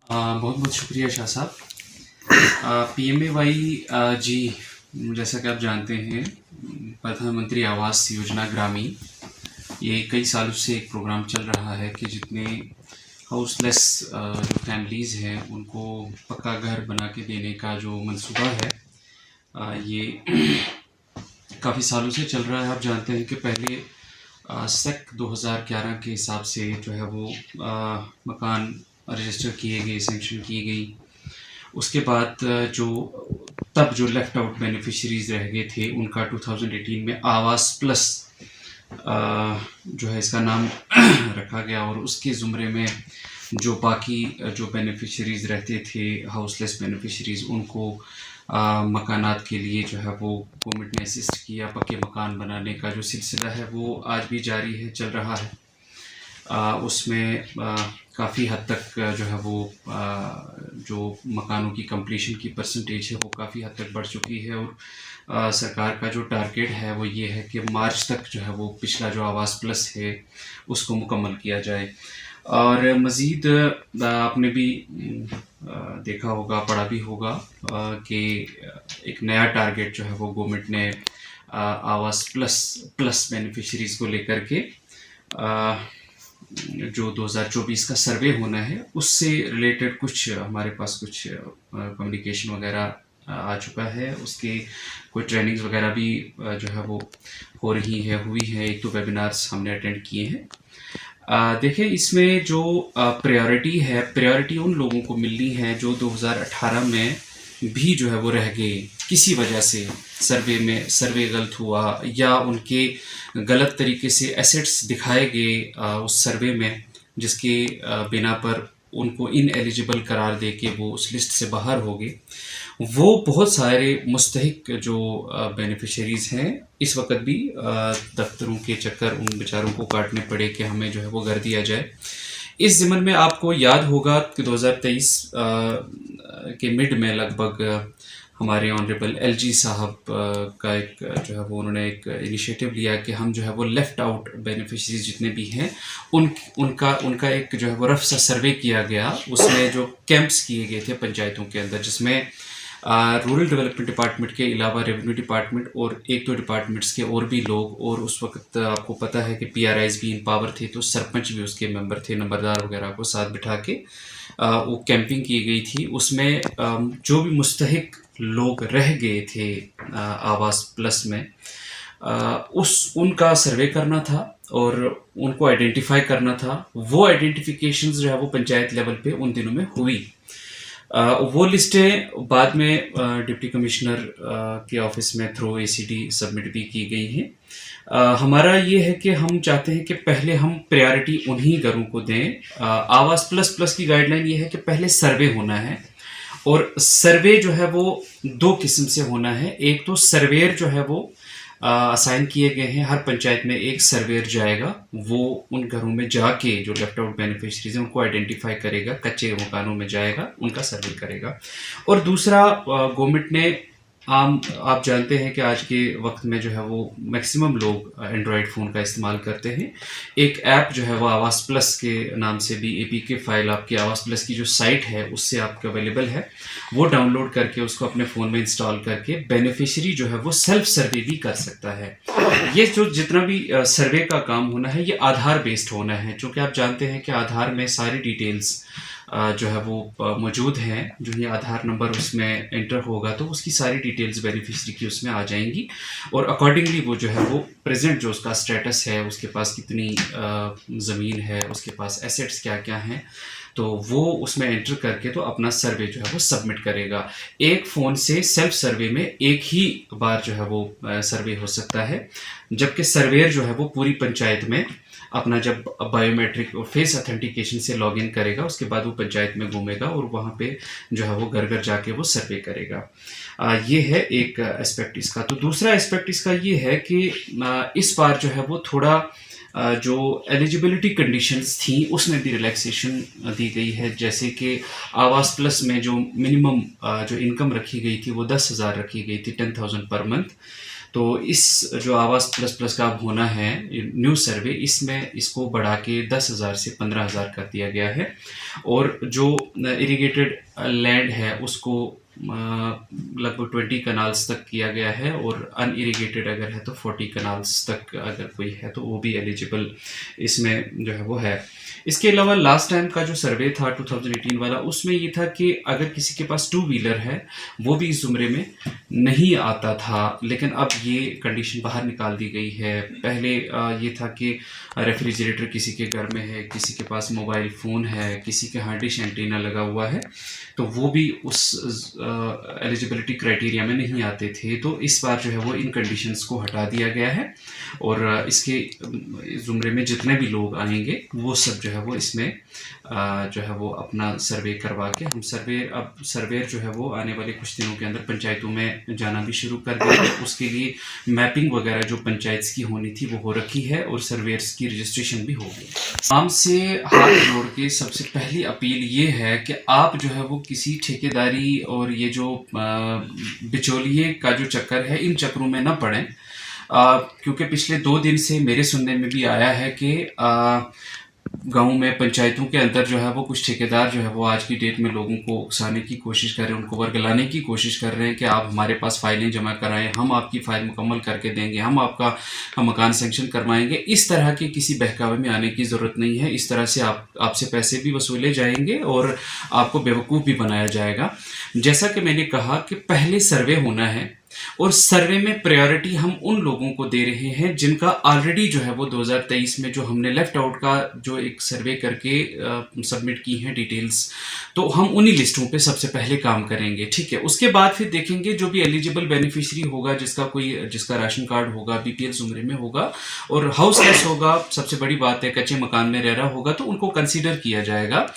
बहुत बहुत शुक्रिया शाह साहब। पीएमएवाई जी, जैसा कि आप जानते हैं, प्रधानमंत्री आवास योजना ग्रामीण, ये कई सालों से एक प्रोग्राम चल रहा है कि जितने हाउसलेस जो फैमिलीज़ हैं उनको पक्का घर बना के देने का जो मंसूबा है, ये काफ़ी सालों से चल रहा है। आप जानते हैं कि पहले सेक 2011 के हिसाब से जो है वो मकान रजिस्टर किए गए, सैंक्शन की गई। उसके बाद जो लेफ़्ट आउट बेनिफिशरीज़ रह गए थे उनका 2018 में आवास प्लस जो है इसका नाम रखा गया, और उसके ज़ुमरे में जो बाकी जो बेनिफिशरीज़ रहते थे, हाउसलेस बेनिफिशरीज़, उनको मकानात के लिए जो है वो गवर्नमेंट ने असिस्ट किया। पक्के मकान बनाने का जो सिलसिला है वो आज भी जारी है, चल रहा है। उसमें काफ़ी हद तक जो है वो जो मकानों की कंप्लीशन की परसेंटेज है वो काफ़ी हद तक बढ़ चुकी है, और सरकार का जो टारगेट है वो ये है कि मार्च तक जो है वो पिछला जो आवास प्लस है उसको मुकम्मल किया जाए। और मज़ीद आपने भी देखा होगा, पढ़ा भी होगा कि एक नया टारगेट जो है वो गवर्नमेंट ने आवास प्लस बेनिफिशरीज़ को लेकर के जो 2024 का सर्वे होना है उससे रिलेटेड कुछ हमारे पास कुछ कम्युनिकेशन वगैरह आ चुका है। उसके कोई ट्रेनिंग्स वगैरह भी जो है वो हो रही है, हुई है। एक तो वेबिनार्स हमने अटेंड किए हैं। देखिए, इसमें जो प्रायोरिटी उन लोगों को मिलनी है जो 2018 में भी जो है वो रह गए किसी वजह से, सर्वे गलत हुआ या उनके गलत तरीके से एसेट्स दिखाए गए उस सर्वे में, जिसके बिना पर उनको इनएलिजिबल करार दे के वो उस लिस्ट से बाहर हो गए। वो बहुत सारे मुस्तहिक जो बेनिफिशरीज़ हैं इस वक्त भी दफ्तरों के चक्कर उन बेचारों को काटने पड़े कि हमें जो है वो घर दिया जाए। इस ज़िमन में आपको याद होगा कि 2023 के मिड में लगभग हमारे ऑनरेबल एलजी साहब का एक जो है वो उन्होंने एक इनिशिएटिव लिया कि हम जो है वो लेफ़्ट आउट बेनिफिशरीज जितने भी हैं उनका एक जो है वो रफ सा सर्वे किया गया। उसमें जो कैंप्स किए गए थे पंचायतों के अंदर, जिसमें रूरल डेवलपमेंट डिपार्टमेंट के अलावा रेवेन्यू डिपार्टमेंट और एक दो डिपार्टमेंट्स के और भी लोग, और उस वक्त आपको पता है कि पीआरआईज भी इन पावर थे तो सरपंच भी उसके मेंबर थे, नंबरदार वगैरह को साथ बिठा के वो कैंपिंग की गई थी। उसमें जो भी मुस्तहिक लोग रह गए थे आवास प्लस में, उनका सर्वे करना था और उनको आइडेंटिफाई करना था। वो आइडेंटिफिकेशंस जो है वो पंचायत लेवल पे उन दिनों में हुई। वो लिस्टें बाद में डिप्टी कमिश्नर के ऑफिस में थ्रू एसीडी सबमिट भी की गई हैं। हमारा ये है कि हम चाहते हैं कि पहले हम प्रायोरिटी उन्हीं घरों को दें। आवास प्लस प्लस की गाइडलाइन ये है कि पहले सर्वे होना है, और सर्वे जो है वो दो किस्म से होना है। एक तो सर्वेयर जो है वो असाइन किए गए हैं, हर पंचायत में एक सर्वेयर जाएगा, वो उन घरों में जाके जो लेफ्ट आउट बेनिफिशरीज हैं उनको आइडेंटिफाई करेगा, कच्चे मकानों में जाएगा, उनका सर्वे करेगा। और दूसरा, गवर्नमेंट ने आप जानते हैं कि आज के वक्त में जो है वो मैक्सिमम लोग एंड्रॉयड फ़ोन का इस्तेमाल करते हैं। एक ऐप जो है वो आवास प्लस के नाम से भी एपीके फाइल आपकी आवास प्लस की जो साइट है उससे आपके अवेलेबल है। वो डाउनलोड करके उसको अपने फ़ोन में इंस्टॉल करके बेनिफिशरी जो है वो सेल्फ सर्वे भी कर सकता है। ये जो जितना भी सर्वे का काम होना है ये आधार बेस्ड होना है, क्योंकि आप जानते हैं कि आधार में सारी डिटेल्स जो है वो मौजूद हैं। जो ये आधार नंबर उसमें एंटर होगा तो उसकी सारी डिटेल्स बेनिफिशरी की उसमें आ जाएंगी, और अकॉर्डिंगली वो जो है वो प्रेजेंट जो उसका स्टेटस है, उसके पास कितनी ज़मीन है, उसके पास एसेट्स क्या क्या हैं, तो वो उसमें एंटर करके तो अपना सर्वे जो है वो सबमिट करेगा। एक फ़ोन से सेल्फ सर्वे में एक ही बार जो है वो सर्वे हो सकता है, जबकि सर्वेयर जो है वो पूरी पंचायत में अपना जब बायोमेट्रिक और फेस ऑथेंटिकेशन से लॉगिन करेगा उसके बाद वो पंचायत में घूमेगा और वहाँ पे जो है वो घर घर जाके वो सर्वे करेगा। ये है एक एस्पेक्ट इसका। तो दूसरा एस्पेक्ट इसका ये है कि इस बार जो है वो थोड़ा जो एलिजिबिलिटी कंडीशंस थी उसमें भी रिलैक्सेशन दी गई है। जैसे कि आवास प्लस में जो मिनिमम जो इनकम रखी गई थी वो 10,000 रखी गई थी, 10,000 पर मंथ। तो इस जो आवास प्लस प्लस का अब होना है न्यू सर्वे, इसमें इसको बढ़ा के 10,000 से 15,000 कर दिया गया है। और जो इरिगेटेड लैंड है उसको लगभग 20 कनाल्स तक किया गया है, और अनइरिगेटेड अगर है तो 40 कनाल्स तक अगर कोई है तो वो भी एलिजिबल इसमें जो है वो है। इसके अलावा लास्ट टाइम का जो सर्वे था 2018 वाला, उसमें ये था कि अगर किसी के पास 2 व्हीलर है वो भी इस ज़ुमरे में नहीं आता था, लेकिन अब ये कंडीशन बाहर निकाल दी गई है। पहले ये था कि रेफ्रिजरेटर किसी के घर में है, किसी के पास मोबाइल फ़ोन है, किसी के यहाँ डिश एंटीना लगा हुआ है, तो वो भी उस एलिजिबिलिटी क्राइटेरिया में नहीं आते थे। तो इस बार जो है वो इन कंडीशंस को हटा दिया गया है, और इसके ज़ुमरे में जितने भी लोग आएंगे वो सब जो है वो इसमें जो है वो अपना सर्वे करवा के हम सर्वेयर जो है वो आने वाले कुछ दिनों के अंदर पंचायतों में जाना भी शुरू कर दिया है। उसके लिए मैपिंग वगैरह जो पंचायत की होनी थी वो हो रखी है, और सर्वेयर्स की रजिस्ट्रेशन भी हो गई। आम से हाथ जोड़ के सबसे पहली अपील ये है कि आप जो है वो किसी ठेकेदारी और ये जो बिचौलिए का जो चक्कर है, इन चक्करों में न पड़ें, क्योंकि पिछले 2 दिन से मेरे सुनने में भी आया है कि गाँव में पंचायतों के अंदर जो है वो कुछ ठेकेदार जो है वो आज की डेट में लोगों को उकसाने की कोशिश कर रहे हैं, उनको वर्गलाने की कोशिश कर रहे हैं कि आप हमारे पास फाइलें जमा कराएं, हम आपकी फ़ाइल मुकम्मल करके देंगे, हम आपका मकान सेंक्शन करवाएंगे। इस तरह के किसी बहकावे में आने की ज़रूरत नहीं है। इस तरह से आपसे पैसे भी वसूले जाएंगे और आपको बेवकूफ़ भी बनाया जाएगा। जैसा कि मैंने कहा कि पहले सर्वे होना है, और सर्वे में प्रायोरिटी हम उन लोगों को दे रहे हैं जिनका ऑलरेडी जो है वो 2023 में जो हमने लेफ्ट आउट का जो एक सर्वे करके सबमिट की हैं डिटेल्स, तो हम उन्हीं लिस्टों पे सबसे पहले काम करेंगे। ठीक है, उसके बाद फिर देखेंगे जो भी एलिजिबल बेनिफिशियरी होगा, जिसका राशन कार्ड होगा, बीपीएल ज़ुमरे में होगा और हाउसलेस होगा, सबसे बड़ी बात है कच्चे मकान में रह रहा होगा, तो उनको कंसीडर किया जाएगा।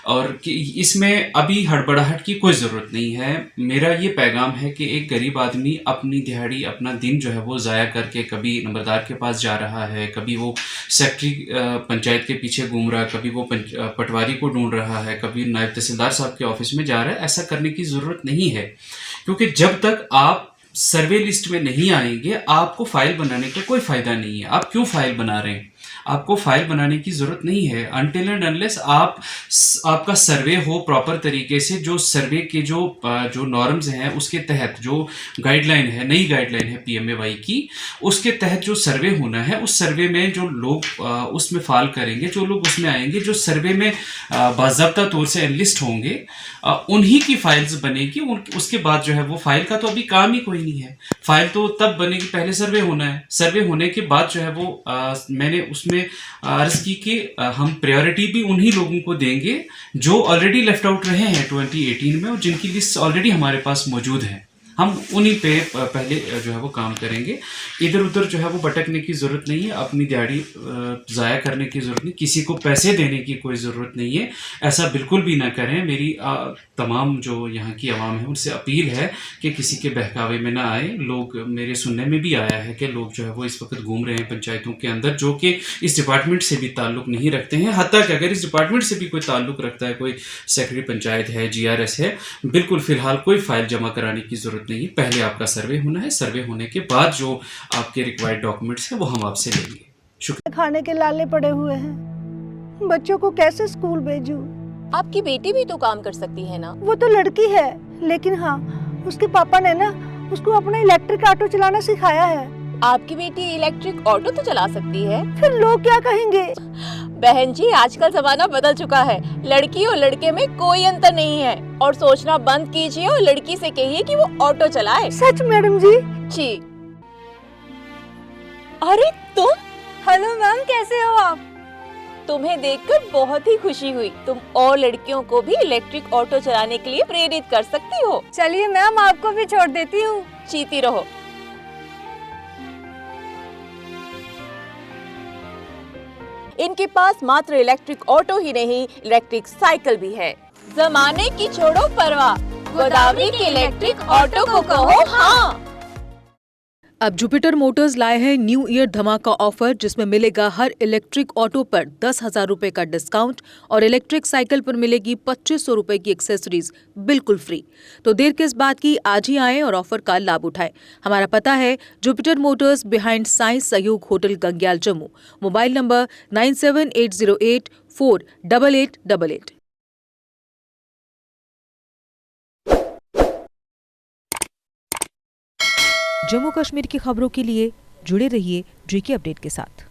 और कि इसमें अभी हड़बड़ाहट की कोई ज़रूरत नहीं है। मेरा ये पैगाम है कि एक गरीब आदमी अपनी दिहाड़ी, अपना दिन जो है वो ज़ाया करके कभी नंबरदार के पास जा रहा है, कभी वो सेक्रेटरी पंचायत के पीछे घूम रहा है, कभी वो पटवारी को ढूंढ रहा है, कभी नायब तहसीलदार साहब के ऑफिस में जा रहा है। ऐसा करने की ज़रूरत नहीं है, क्योंकि जब तक आप सर्वे लिस्ट में नहीं आएंगे आपको फाइल बनाने का कोई फ़ायदा नहीं है। आप क्यों फाइल बना रहे हैं? आपको फाइल बनाने की ज़रूरत नहीं है अनटिल एंड अनलेस आपका सर्वे हो प्रॉपर तरीके से। जो सर्वे के जो नॉर्म्स हैं उसके तहत, जो गाइडलाइन है, नई गाइडलाइन है पीएमएवाई की, उसके तहत जो सर्वे होना है, उस सर्वे में जो लोग उसमें फाल करेंगे, जो लोग उसमें आएंगे, जो सर्वे में बाज़ाब्ता तौर से एनलिस्ट होंगे, उन्हीं की फाइल्स बनेगी। उसके बाद जो है वो फाइल का तो अभी काम ही कोई नहीं है। फाइल तो तब बनेगी, पहले सर्वे होना है। सर्वे होने के बाद जो है वो मैंने उसमें अर्ज की कि हम प्रायोरिटी भी उन्हीं लोगों को देंगे जो ऑलरेडी लेफ्ट आउट रहे हैं 2018 में, और जिनकी लिस्ट ऑलरेडी हमारे पास मौजूद है। हम उन्हीं पे पहले जो है वो काम करेंगे। इधर उधर जो है वो भटकने की ज़रूरत नहीं है, अपनी दिहाड़ी ज़ाया करने की ज़रूरत नहीं, किसी को पैसे देने की कोई ज़रूरत नहीं है। ऐसा बिल्कुल भी ना करें। मेरी तमाम जो यहाँ की आवाम है उनसे अपील है कि किसी के बहकावे में ना आए। लोग, मेरे सुनने में भी आया है कि लोग जो है वो इस वक्त घूम रहे हैं पंचायतों के अंदर, जो कि इस डिपार्टमेंट से भी ताल्लुक़ नहीं रखते हैं। हत्ता कि अगर इस डिपार्टमेंट से भी कोई ताल्लुक़ रखता है, कोई सेक्रेटरी पंचायत है, GRS है, बिल्कुल फ़िलहाल कोई फ़ाइल जमा कराने की ज़रूरत नहीं। पहले आपका सर्वे होना है, सर्वे होने के बाद जो आपके रिक्वायर्ड डॉक्यूमेंट्स हैं वो हम आपसे लेंगे। शुक्रिया। खाने के लाले पड़े हुए हैं, बच्चों को कैसे स्कूल भेजूं? आपकी बेटी भी तो काम कर सकती है ना। वो तो लड़की है, लेकिन हाँ, उसके पापा ने ना उसको अपना इलेक्ट्रिक ऑटो चलाना सिखाया है। आपकी बेटी इलेक्ट्रिक ऑटो तो चला सकती है। फिर लोग क्या कहेंगे? बहन जी, आजकल जमाना बदल चुका है। लड़की और लड़के में कोई अंतर नहीं है। और सोचना बंद कीजिए और लड़की से कहिए कि वो ऑटो चलाए। सच मैडम जी? जी। अरे तुम? हेलो मैम, कैसे हो आप? तुम्हें देखकर बहुत ही खुशी हुई। तुम और लड़कियों को भी इलेक्ट्रिक ऑटो चलाने के लिए प्रेरित कर सकती हो। चलिए मैम, आपको भी छोड़ देती हूँ। जीती रहो। इनके पास मात्र इलेक्ट्रिक ऑटो ही नहीं, इलेक्ट्रिक साइकिल भी है। जमाने की छोड़ो परवाह, गोदावरी के इलेक्ट्रिक ऑटो को कहो हाँ। अब जुपिटर मोटर्स लाए हैं न्यू ईयर धमाका ऑफर, जिसमें मिलेगा हर इलेक्ट्रिक ऑटो पर 10,000 रुपए का डिस्काउंट और इलेक्ट्रिक साइकिल पर मिलेगी 2500 रुपए की एक्सेसरीज बिल्कुल फ्री। तो देर किस बात की, आज ही आएं और ऑफर का लाभ उठाएं। हमारा पता है जुपिटर मोटर्स, बिहाइंड साइंस सहयोग hotel, Gangyal, Jammu. Mobile number 9780848888। Jammu Kashmir की खबरों के लिए जुड़े रहिए GK अपडेट के साथ।